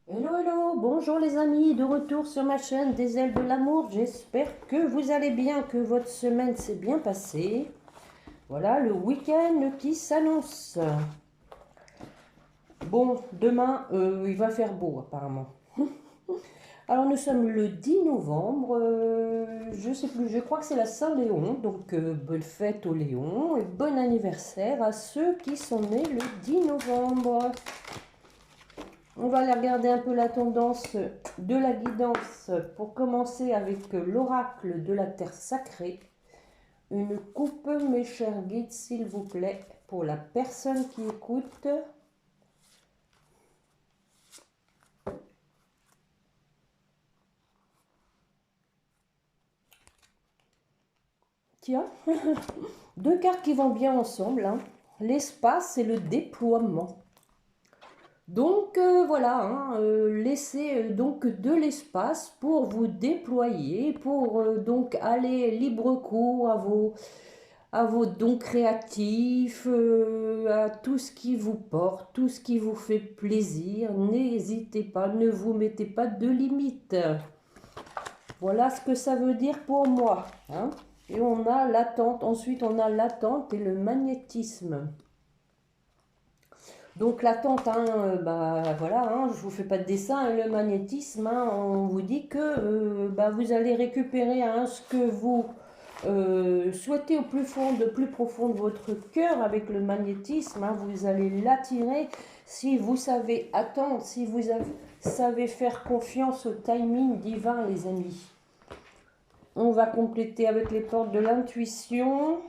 Hello, hello, bonjour les amis, de retour sur ma chaîne des ailes de l'amour. J'espère que vous allez bien, que votre semaine s'est bien passée. Voilà le week-end qui s'annonce. Bon, demain, il va faire beau apparemment. Alors nous sommes le 10 novembre, je sais plus, je crois que c'est la Saint-Léon, donc bonne fête aux Léons et bon anniversaire à ceux qui sont nés le 10 novembre. On va aller regarder un peu la tendance de la guidance pour commencer avec l'oracle de la terre sacrée. Une coupe, mes chers guides, s'il vous plaît, pour la personne qui écoute. Tiens, deux cartes qui vont bien ensemble, hein. L'espace et le déploiement. Donc voilà, hein, laissez donc de l'espace pour vous déployer, pour donc aller libre cours à vos dons créatifs, à tout ce qui vous porte, tout ce qui vous fait plaisir. N'hésitez pas, ne vous mettez pas de limites. Voilà ce que ça veut dire pour moi, hein. Et on a l'attente, ensuite on a l'attente et le magnétisme. Donc l'attente, hein, bah voilà, hein, je vous fais pas de dessin, hein, le magnétisme, hein, on vous dit que bah, vous allez récupérer, hein, ce que vous souhaitez au plus profond de votre cœur avec le magnétisme, hein, vous allez l'attirer si vous savez attendre, si vous savez faire confiance au timing divin, les amis. On va compléter avec les portes de l'intuition.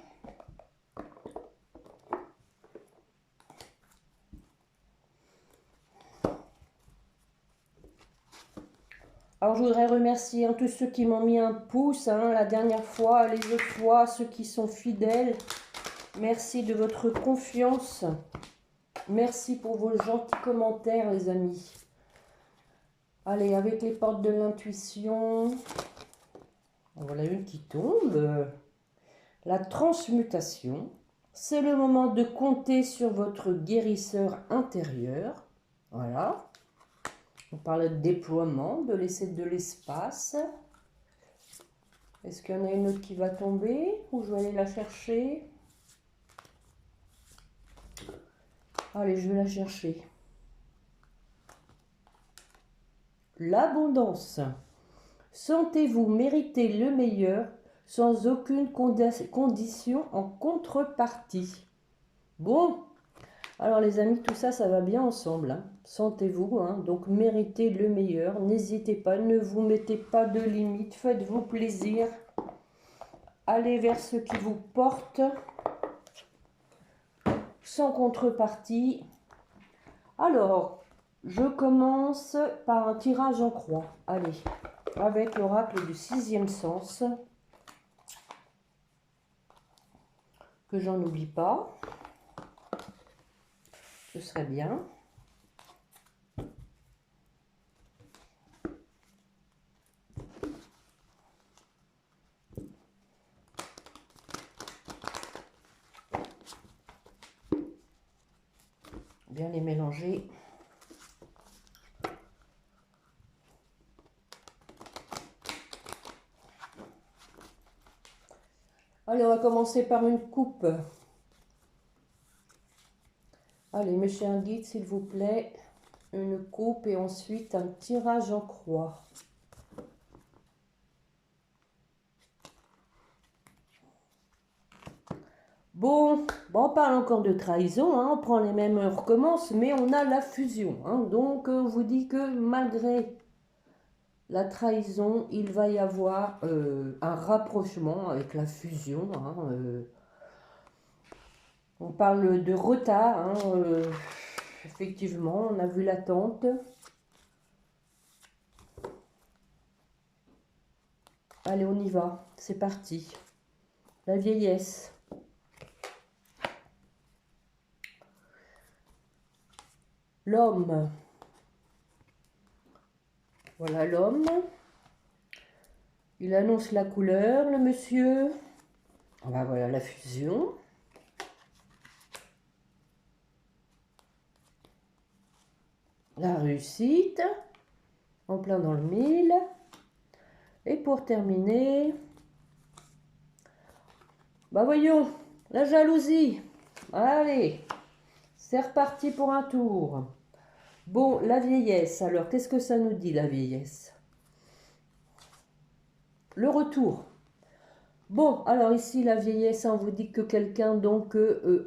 Alors je voudrais remercier, hein, tous ceux qui m'ont mis un pouce, hein, la dernière fois, les autres fois, ceux qui sont fidèles. Merci de votre confiance. Merci pour vos gentils commentaires, les amis. Allez, avec les portes de l'intuition. Voilà une qui tombe. La transmutation. C'est le moment de compter sur votre guérisseur intérieur. Voilà. On parle de déploiement, de laisser de l'espace. Est-ce qu'il y en a une autre qui va tomber ou je vais aller la chercher? Allez, je vais la chercher. L'abondance. Sentez-vous mériter le meilleur sans aucune condition en contrepartie. Bon, alors les amis, tout ça, ça va bien ensemble, hein. Sentez-vous, hein, donc méritez le meilleur. N'hésitez pas, ne vous mettez pas de limites, faites-vous plaisir. Allez vers ce qui vous porte, sans contrepartie. Alors, je commence par un tirage en croix. Allez, avec l'oracle du sixième sens. Que j'en oublie pas. Ce serait bien. Bien les mélanger. Allez, on va commencer par une coupe. Allez, mes chers guides, s'il vous plaît, une coupe et ensuite un tirage en croix. Bon, on parle encore de trahison, hein, on prend les mêmes, on recommence, mais on a la fusion, hein. Donc, on vous dit que malgré la trahison, il va y avoir un rapprochement avec la fusion, hein, on parle de retard, hein, effectivement, on a vu l'attente. Allez, on y va, c'est parti. La vieillesse. L'homme. Voilà l'homme. Il annonce la couleur, le monsieur. Ah bah voilà la fusion. La réussite, en plein dans le mille. Et pour terminer, bah voyons, la jalousie. Allez, c'est reparti pour un tour. Bon, la vieillesse, alors qu'est-ce que ça nous dit la vieillesse? Le retour. Bon, alors ici la vieillesse, on vous dit que quelqu'un donc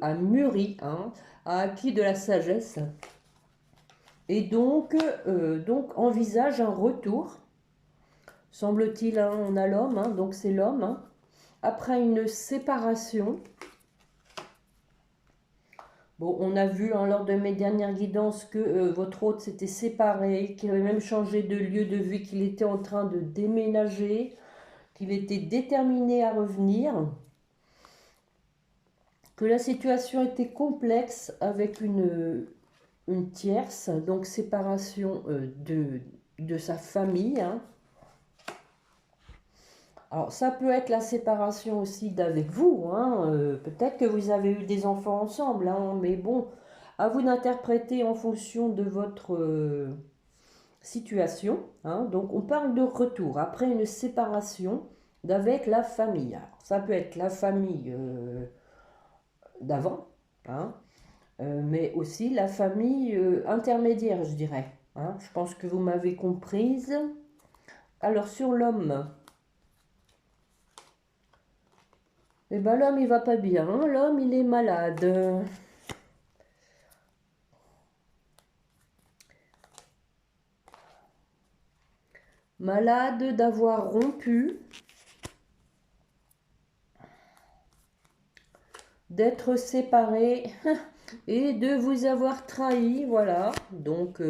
a mûri, hein, a acquis de la sagesse et donc envisage un retour. Semble-t-il, hein, on a l'homme, hein, donc c'est l'homme, hein, après une séparation. Bon, on a vu hein, lors de mes dernières guidances que votre hôte s'était séparé, qu'il avait même changé de lieu de vie, qu'il était en train de déménager, qu'il était déterminé à revenir, que la situation était complexe avec une tierce, donc séparation de sa famille. Hein. Alors ça peut être la séparation aussi d'avec vous, hein. Peut-être que vous avez eu des enfants ensemble, hein, mais bon, à vous d'interpréter en fonction de votre situation. Hein. Donc on parle de retour après une séparation d'avec la famille. Alors, ça peut être la famille d'avant, hein, mais aussi la famille intermédiaire, je dirais. Hein. Je pense que vous m'avez comprise. Alors sur l'homme, eh ben l'homme il va pas bien, hein. L'homme il est malade. Malade d'avoir rompu, d'être séparé et de vous avoir trahi, voilà. Donc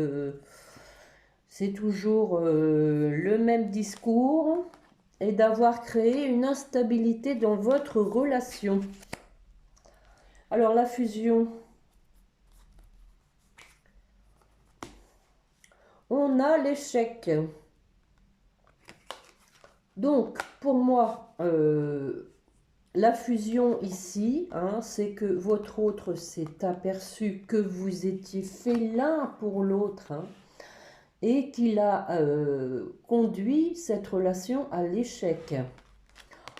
c'est toujours le même discours et d'avoir créé une instabilité dans votre relation. Alors la fusion, on a l'échec. Donc pour moi, la fusion ici, hein, c'est que votre autre s'est aperçu que vous étiez faits l'un pour l'autre, hein, et qu'il a conduit cette relation à l'échec.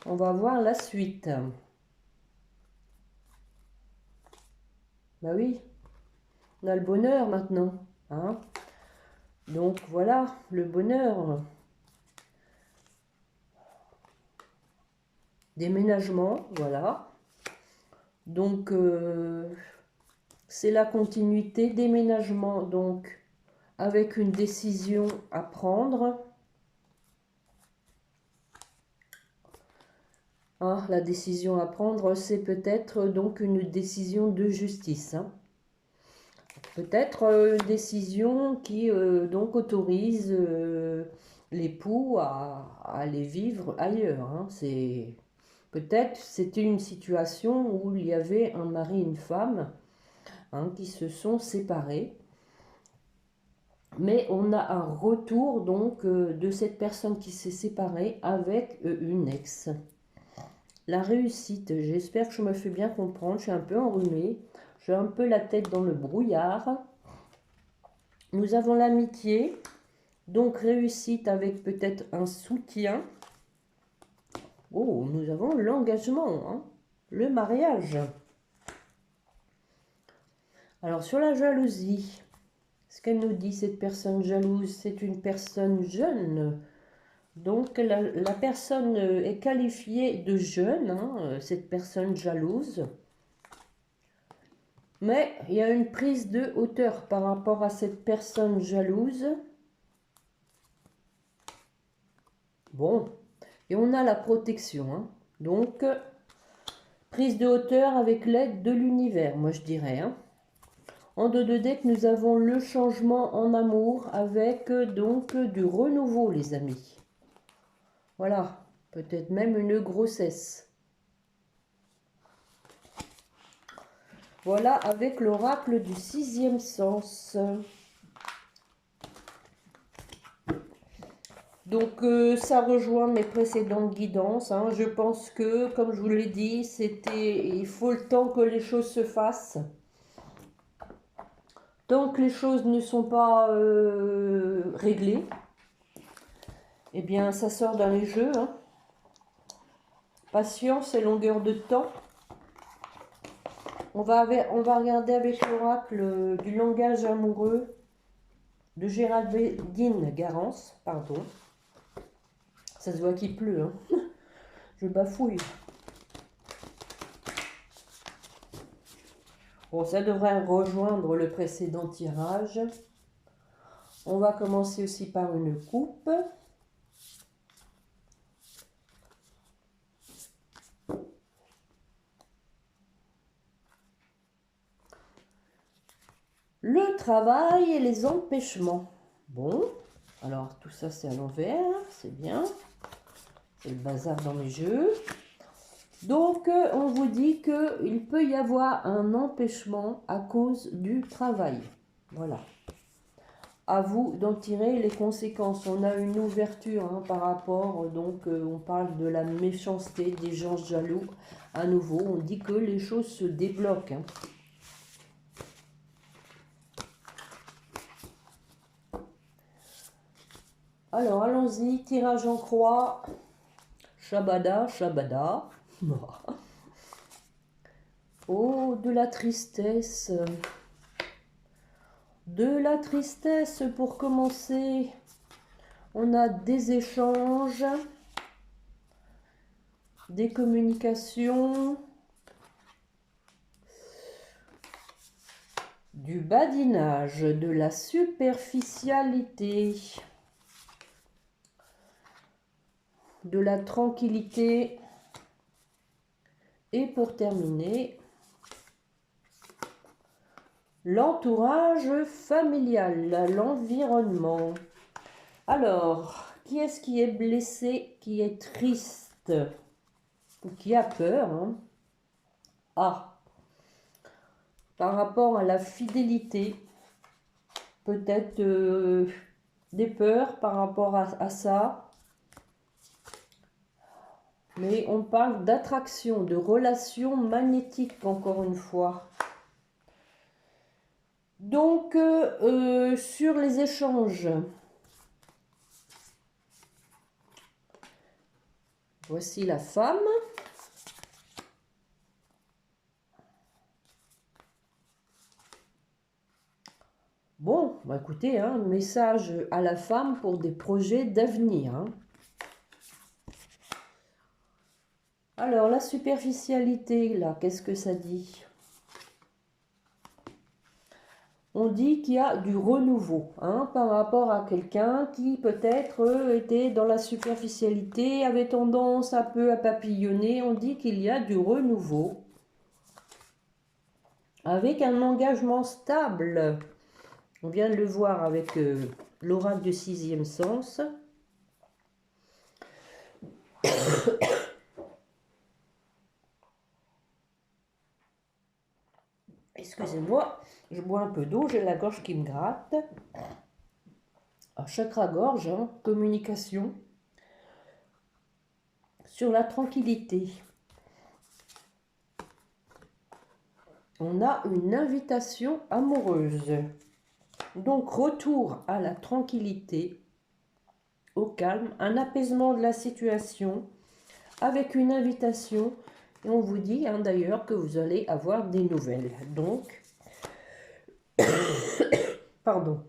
On va voir la suite. Bah oui, on a le bonheur maintenant. Hein. Donc voilà, le bonheur. Déménagement, voilà. Donc c'est la continuité. Déménagement, donc avec une décision à prendre. Hein, la décision à prendre, c'est peut-être donc une décision de justice. Hein. Peut-être une décision qui donc autorise l'époux à aller vivre ailleurs. Hein. Peut-être c'était une situation où il y avait un mari et une femme hein, qui se sont séparés. Mais on a un retour donc de cette personne qui s'est séparée avec une ex. La réussite, j'espère que je me fais bien comprendre, je suis un peu enrhumée, j'ai un peu la tête dans le brouillard. Nous avons l'amitié, donc réussite avec peut-être un soutien. Oh, nous avons l'engagement, hein, le mariage. Alors sur la jalousie, ce qu'elle nous dit cette personne jalouse, c'est une personne jeune. Donc la personne est qualifiée de jeune, hein, cette personne jalouse. Mais il y a une prise de hauteur par rapport à cette personne jalouse. Bon, et on a la protection. Hein. Donc, prise de hauteur avec l'aide de l'univers, moi je dirais. Hein. En dos de deck, nous avons le changement en amour avec donc du renouveau, les amis. Voilà, peut-être même une grossesse. Voilà, avec l'oracle du 6e sens. Donc, ça rejoint mes précédentes guidances. Hein. Je pense que, comme je vous l'ai dit, il faut le temps que les choses se fassent. Tant que les choses ne sont pas réglées, eh bien ça sort dans les jeux. Hein. Patience et longueur de temps. On va regarder avec l'oracle du langage amoureux de Géraldine Garance. Pardon. Ça se voit qu'il pleut. Hein. Je bafouille. Bon, ça devrait rejoindre le précédent tirage. On va commencer aussi par une coupe. Le travail et les empêchements. Bon, alors tout ça c'est à l'envers, c'est bien. C'est le bazar dans mes jeux. Donc, on vous dit qu'il peut y avoir un empêchement à cause du travail. Voilà. À vous d'en tirer les conséquences. On a une ouverture hein, par rapport, donc on parle de la méchanceté, des gens jaloux. À nouveau, on dit que les choses se débloquent. Hein. Alors, allons-y, tirage en croix. Shabada, Shabada. Oh, de la tristesse. De la tristesse pour commencer. On a des échanges, des communications, du badinage, de la superficialité, de la tranquillité. Et pour terminer, l'entourage familial, l'environnement. Alors, qui est-ce qui est blessé, qui est triste ou qui a peur hein? Ah, par rapport à la fidélité, peut-être des peurs par rapport à ça. Mais on parle d'attraction, de relation magnétique, encore une fois. Donc, sur les échanges, voici la femme. Bon, bah écoutez, hein, message à la femme pour des projets d'avenir. Hein. Alors, la superficialité, là, qu'est-ce que ça dit? On dit qu'il y a du renouveau hein, par rapport à quelqu'un qui peut-être était dans la superficialité, avait tendance un peu à papillonner. On dit qu'il y a du renouveau avec un engagement stable. On vient de le voir avec l'oracle du sixième sens. Excusez-moi, je bois un peu d'eau, j'ai la gorge qui me gratte. Alors, chakra-gorge, hein, communication. Sur la tranquillité. On a une invitation amoureuse. Donc, retour à la tranquillité, au calme, un apaisement de la situation avec une invitation. Et on vous dit hein, d'ailleurs que vous allez avoir des nouvelles. Donc, pardon.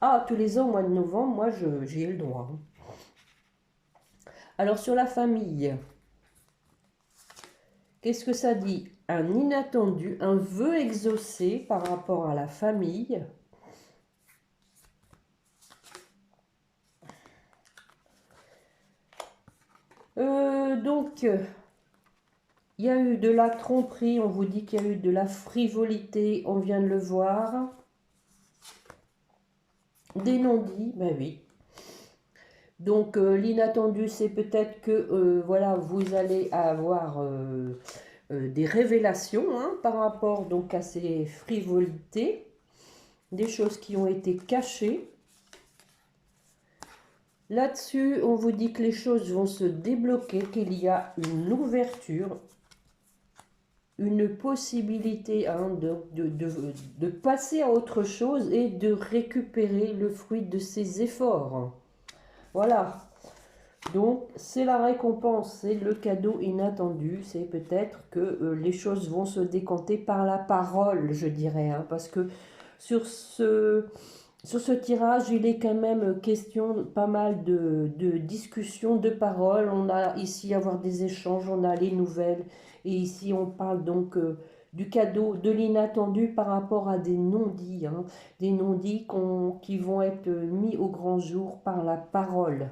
Ah, tous les ans au mois de novembre, moi j'ai le droit. Alors, sur la famille, qu'est-ce que ça dit? Un inattendu, un vœu exaucé par rapport à la famille. Donc, il y a eu de la tromperie, on vous dit qu'il y a eu de la frivolité, on vient de le voir. Des non-dits, ben oui. Donc, l'inattendu, c'est peut-être que, voilà, vous allez avoir des révélations hein, par rapport donc à ces frivolités, des choses qui ont été cachées. Là-dessus, on vous dit que les choses vont se débloquer, qu'il y a une ouverture, une possibilité hein, de passer à autre chose et de récupérer le fruit de ses efforts. Voilà. Donc, c'est la récompense, c'est le cadeau inattendu. C'est peut-être que les choses vont se décanter par la parole, je dirais. Hein, parce que sur ce tirage, il est quand même question pas mal de discussions, de paroles. On a ici avoir des échanges, on a les nouvelles. Et ici, on parle donc du cadeau, de l'inattendu par rapport à des non-dits. Hein, des non-dits qui vont être mis au grand jour par la parole.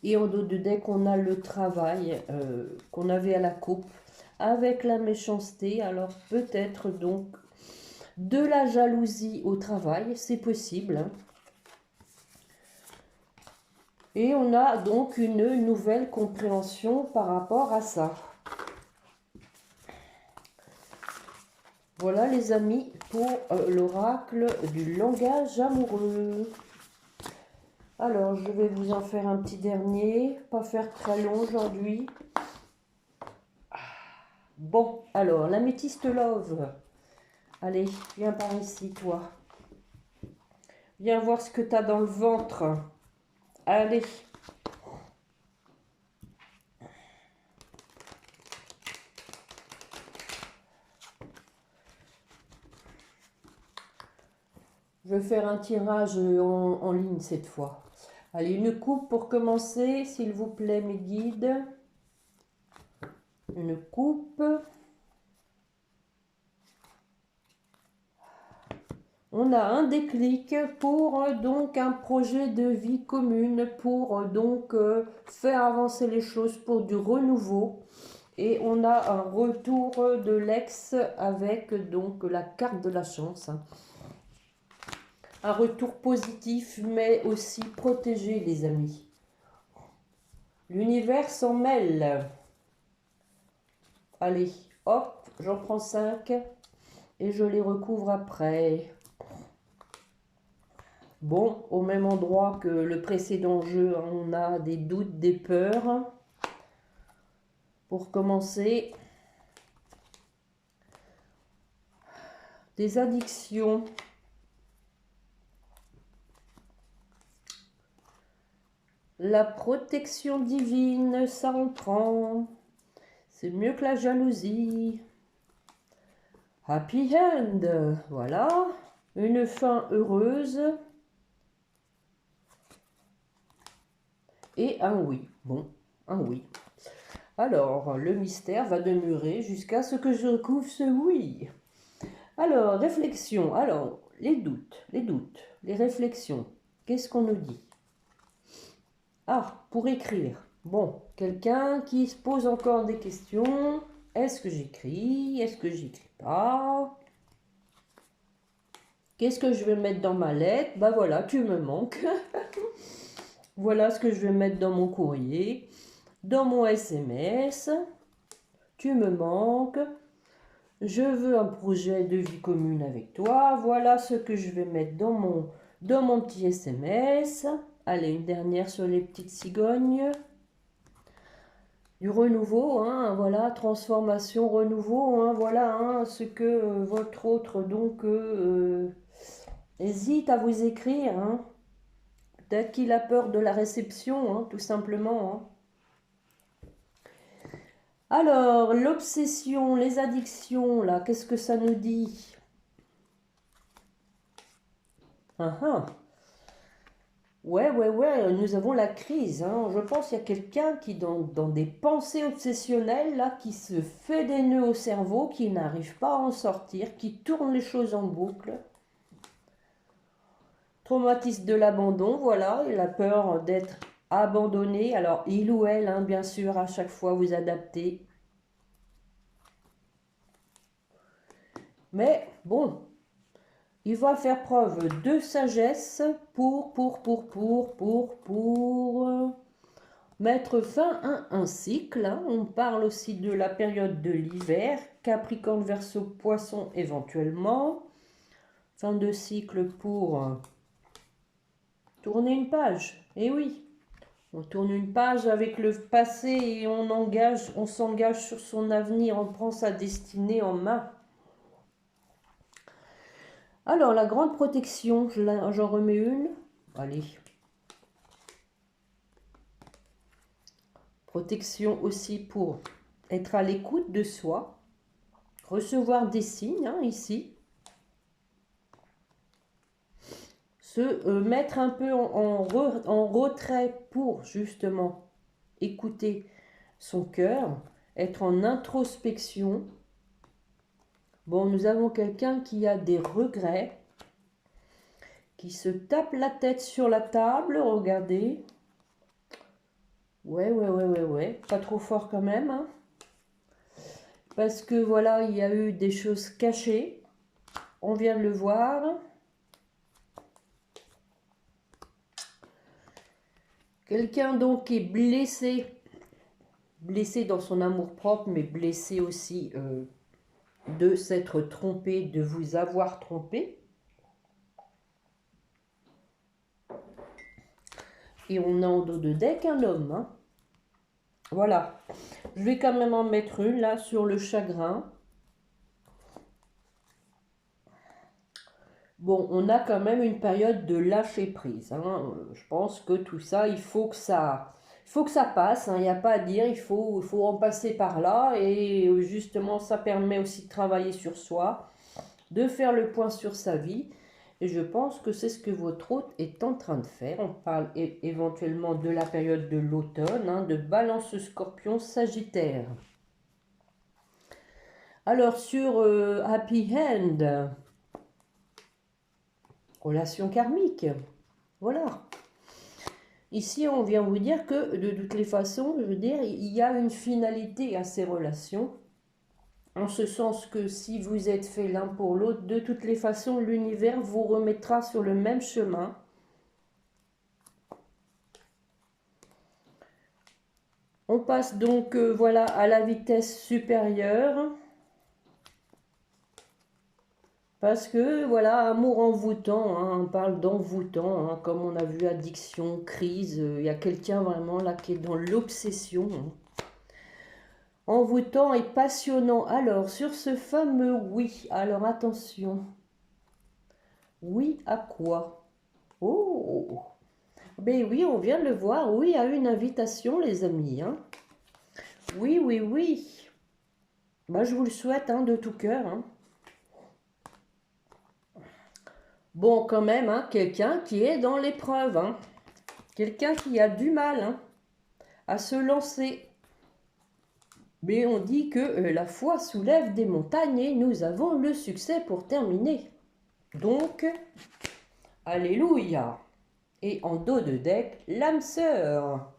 Et en dos de deck, on a le travail qu'on avait à la coupe avec la méchanceté. Alors peut-être donc de la jalousie au travail, c'est possible. Hein. Et on a donc une nouvelle compréhension par rapport à ça. Voilà les amis pour l'oracle du langage amoureux. Alors, je vais vous en faire un petit dernier, pas faire très long aujourd'hui. Bon, alors, l'améthyste love. Allez, viens par ici, toi. Viens voir ce que tu as dans le ventre. Allez. Je vais faire un tirage en ligne cette fois. Allez, une coupe pour commencer, s'il vous plaît, mes guides. Une coupe. On a un déclic pour donc un projet de vie commune, pour donc faire avancer les choses, pour du renouveau. Et on a un retour de l'ex avec donc la carte de la chance. Un retour positif, mais aussi protégé, les amis. L'univers s'en mêle. Allez, hop, j'en prends 5 et je les recouvre après. Bon, au même endroit que le précédent jeu, on a des doutes, des peurs. Pour commencer, des addictions. La protection divine, ça en prend. C'est mieux que la jalousie. Happy end, voilà. Une fin heureuse. Et un oui. Bon, un oui. Alors, le mystère va demeurer jusqu'à ce que je recouvre ce oui. Alors, réflexion. Alors, les doutes, les réflexions. Qu'est-ce qu'on nous dit? Ah, pour écrire. Bon, quelqu'un qui se pose encore des questions. Est-ce que j'écris? Est-ce que j'écris pas? Qu'est-ce que je vais mettre dans ma lettre? Bah voilà, tu me manques. Voilà ce que je vais mettre dans mon courrier. Dans mon SMS. Tu me manques. Je veux un projet de vie commune avec toi. Voilà ce que je vais mettre dans mon petit SMS. Allez, une dernière sur les petites cigognes. Du renouveau, hein, voilà, transformation, renouveau, hein, voilà, hein, ce que votre autre, donc, hésite à vous écrire, hein. Peut-être qu'il a peur de la réception, hein, tout simplement, hein. Alors, l'obsession, les addictions, là, qu'est-ce que ça nous dit? Ouais, nous avons la crise. Hein. Je pense qu'il y a quelqu'un qui, dans des pensées obsessionnelles, là, qui se fait des nœuds au cerveau, qui n'arrive pas à en sortir, qui tourne les choses en boucle. Traumatisme de l'abandon, voilà, il a peur d'être abandonné. Alors, il ou elle, hein, bien sûr, à chaque fois, vous adaptez. Mais, bon, il va faire preuve de sagesse pour mettre fin à un cycle. Hein. On parle aussi de la période de l'hiver, Capricorne, Verseau, Poisson éventuellement. Fin de cycle pour tourner une page. Et oui, On tourne une page avec le passé et on s'engage sur son avenir, on prend sa destinée en main. Alors, la grande protection, j'en remets une. Allez. Protection aussi pour être à l'écoute de soi, recevoir des signes, hein, ici. Se mettre un peu en retrait pour justement écouter son cœur, être en introspection. Bon, nous avons quelqu'un qui a des regrets, qui se tape la tête sur la table, regardez. Ouais, pas trop fort quand même, hein. Parce que voilà, il y a eu des choses cachées, on vient de le voir. Quelqu'un donc qui est blessé, blessé dans son amour-propre, mais blessé aussi de s'être trompé, de vous avoir trompé. Et on a en dos de deck un homme, hein. Voilà. Je vais quand même en mettre une là sur le chagrin. Bon, on a quand même une période de lâcher prise, hein. Je pense que tout ça, il faut que ça passe, hein. Il n'y a pas à dire, il faut en passer par là. Et justement, ça permet aussi de travailler sur soi, de faire le point sur sa vie. Et je pense que c'est ce que votre hôte est en train de faire. On parle éventuellement de la période de l'automne, hein, de Balance, Scorpion, Sagittaire. Alors sur Happy End, relation karmique, voilà. Ici, on vient vous dire que de toutes les façons, je veux dire, il y a une finalité à ces relations. En ce sens que si vous êtes fait l'un pour l'autre, de toutes les façons, l'univers vous remettra sur le même chemin. On passe donc voilà, à la vitesse supérieure. Parce que voilà, amour envoûtant, hein, on parle d'envoûtant, hein, comme on a vu addiction, crise, il y a quelqu'un vraiment là qui est dans l'obsession. Hein. Envoûtant et passionnant. Alors, sur ce fameux oui, alors attention. Oui à quoi? Oh, ben oui, on vient de le voir, oui à une invitation les amis. Hein. Oui. Bah, je vous le souhaite hein, de tout cœur. Hein. Bon, quand même, hein, quelqu'un qui est dans l'épreuve. Hein. Quelqu'un qui a du mal hein, à se lancer. Mais on dit que la foi soulève des montagnes et nous avons le succès pour terminer. Donc, alléluia. Et en dos de deck, l'âme sœur.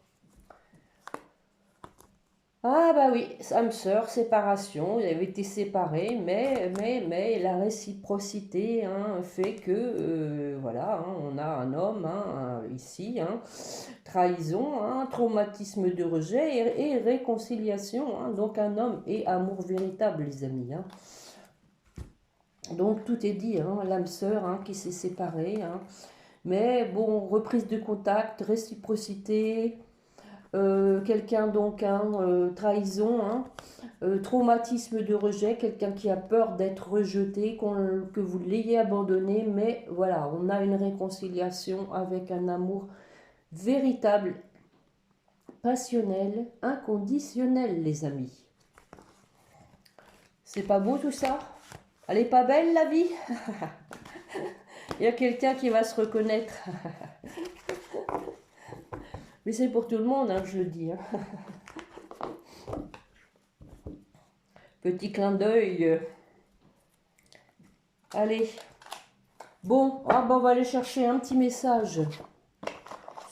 Ah bah oui, âme sœur, séparation, ils avaient été séparés, mais la réciprocité hein, fait que, voilà, hein, on a un homme hein, ici, hein, trahison, hein, traumatisme de rejet et réconciliation, hein, donc un homme et amour véritable les amis. Hein. Donc tout est dit, hein, l'âme sœur hein, qui s'est séparée, hein, mais bon, reprise de contact, réciprocité... quelqu'un donc, hein, trahison, hein, traumatisme de rejet, quelqu'un qui a peur d'être rejeté, que vous l'ayez abandonné, mais voilà, on a une réconciliation avec un amour véritable, passionnel, inconditionnel, les amis. C'est pas beau tout ça? Elle est pas belle la vie? Il y a quelqu'un qui va se reconnaître. Mais c'est pour tout le monde, hein, je le dis. Hein. Petit clin d'œil. Allez. Bon, on va aller chercher un petit message.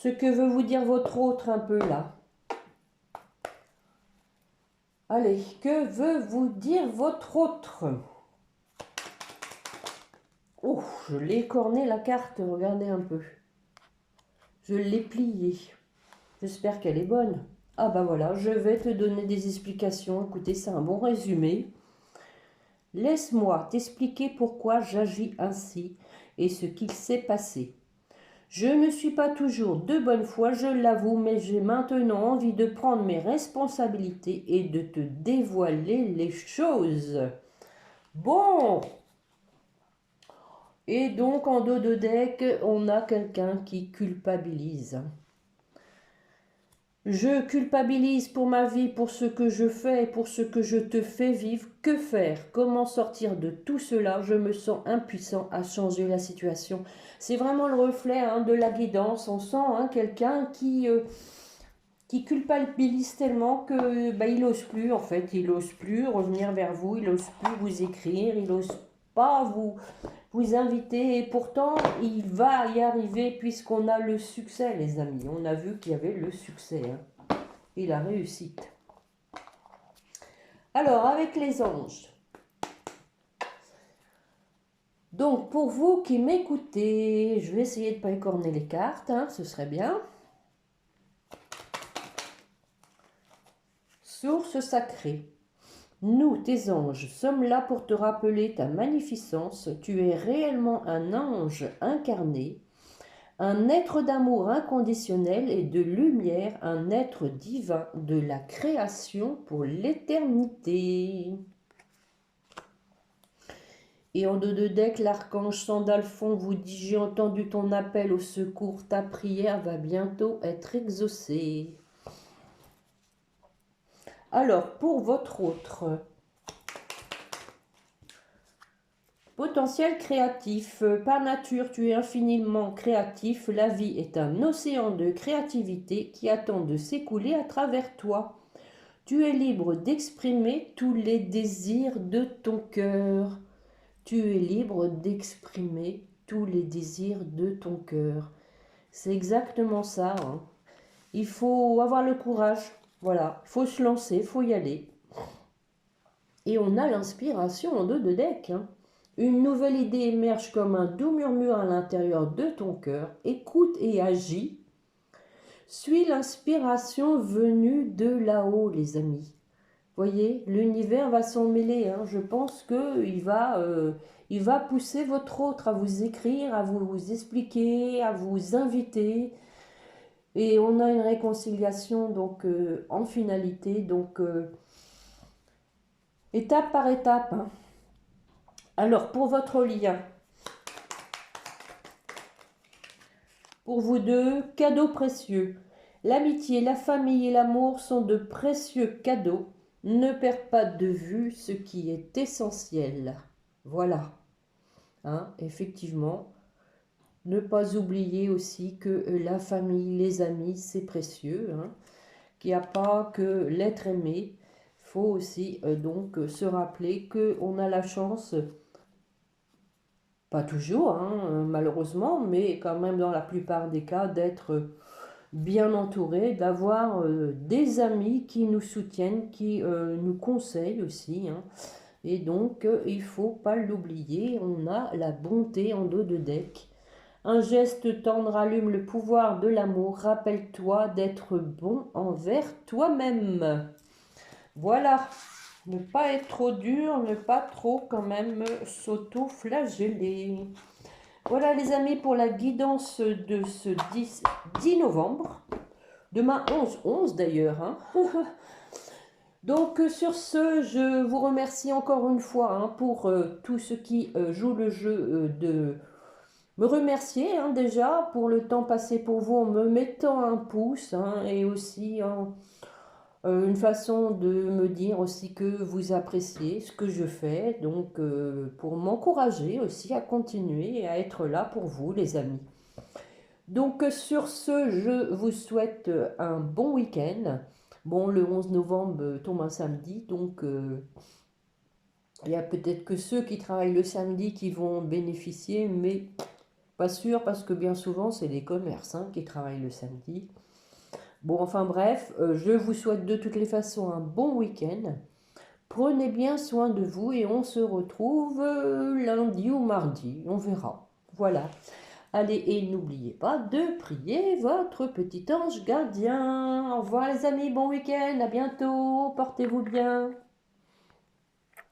Ce que veut vous dire votre autre un peu là. Allez, que veut vous dire votre autre? Oh, je l'ai écorné la carte, regardez un peu. Je l'ai pliée. J'espère qu'elle est bonne. Ah bah voilà, je vais te donner des explications. Écoutez, c'est un bon résumé. Laisse-moi t'expliquer pourquoi j'agis ainsi et ce qu'il s'est passé. Je ne suis pas toujours de bonne foi, je l'avoue, mais j'ai maintenant envie de prendre mes responsabilités et de te dévoiler les choses. Bon. Et donc en dos de deck, on a quelqu'un qui culpabilise. Je culpabilise pour ma vie, pour ce que je fais, pour ce que je te fais vivre. Que faire? Comment sortir de tout cela? Je me sens impuissant à changer la situation. C'est vraiment le reflet de la guidance. On sent quelqu'un qui culpabilise tellement que il n'ose plus en fait. Il n'ose plus revenir vers vous, il n'ose plus vous écrire, il n'ose pas vous inviter. Et pourtant, il va y arriver puisqu'on a le succès, les amis. On a vu qu'il y avait le succès. Et la réussite. Alors, avec les anges. Donc, pour vous qui m'écoutez, je vais essayer de ne pas écorner les cartes, ce serait bien. Source sacrée. Nous, tes anges, sommes là pour te rappeler ta magnificence. Tu es réellement un ange incarné, un être d'amour inconditionnel et de lumière, un être divin de la création pour l'éternité. Et en dos de deck, l'archange Sandalphon vous dit: j'ai entendu ton appel au secours, ta prière va bientôt être exaucée. Alors, pour votre autre potentiel créatif, par nature, tu es infiniment créatif. La vie est un océan de créativité qui attend de s'écouler à travers toi. Tu es libre d'exprimer tous les désirs de ton cœur. Tu es libre d'exprimer tous les désirs de ton cœur. C'est exactement ça. Il faut avoir le courage. Voilà, il faut se lancer, il faut y aller. Et on a l'inspiration en dos de deck. Une nouvelle idée émerge comme un doux murmure à l'intérieur de ton cœur. Écoute et agis. Suis l'inspiration venue de là-haut, les amis. Voyez, l'univers va s'en mêler. Je pense qu'il va pousser votre autre à vous écrire, à vous expliquer, à vous inviter. Et on a une réconciliation donc en finalité, donc étape par étape. Alors, pour votre lien, pour vous deux, cadeaux précieux. L'amitié, la famille et l'amour sont de précieux cadeaux. Ne perds pas de vue ce qui est essentiel. Voilà. Effectivement. Ne pas oublier aussi que la famille, les amis, c'est précieux. Qu'il n'y a pas que l'être aimé. Il faut aussi donc se rappeler qu'on a la chance, pas toujours malheureusement, mais quand même dans la plupart des cas, d'être bien entouré, d'avoir des amis qui nous soutiennent, qui nous conseillent aussi. Et donc, il ne faut pas l'oublier, on a la bonté en dos de deck. Un geste tendre allume le pouvoir de l'amour. Rappelle-toi d'être bon envers toi-même. Voilà. Ne pas être trop dur, ne pas trop quand même s'auto-flageller. Voilà les amis pour la guidance de ce 10 novembre. Demain 11 d'ailleurs. Donc sur ce, je vous remercie encore une fois pour tous ceux qui jouent le jeu de me remercier déjà pour le temps passé pour vous en me mettant un pouce et aussi une façon de me dire aussi que vous appréciez ce que je fais, donc pour m'encourager aussi à continuer et à être là pour vous les amis. Donc sur ce, je vous souhaite un bon week-end. Bon, le 11 novembre tombe un samedi, donc il y a peut-être que ceux qui travaillent le samedi qui vont bénéficier, mais pas sûr parce que bien souvent c'est les commerces qui travaillent le samedi. Bon, enfin bref, je vous souhaite de toutes les façons un bon week-end. Prenez bien soin de vous et on se retrouve lundi ou mardi, on verra. Voilà. Allez, et n'oubliez pas de prier votre petit ange gardien. Au revoir les amis, bon week-end, à bientôt, portez-vous bien.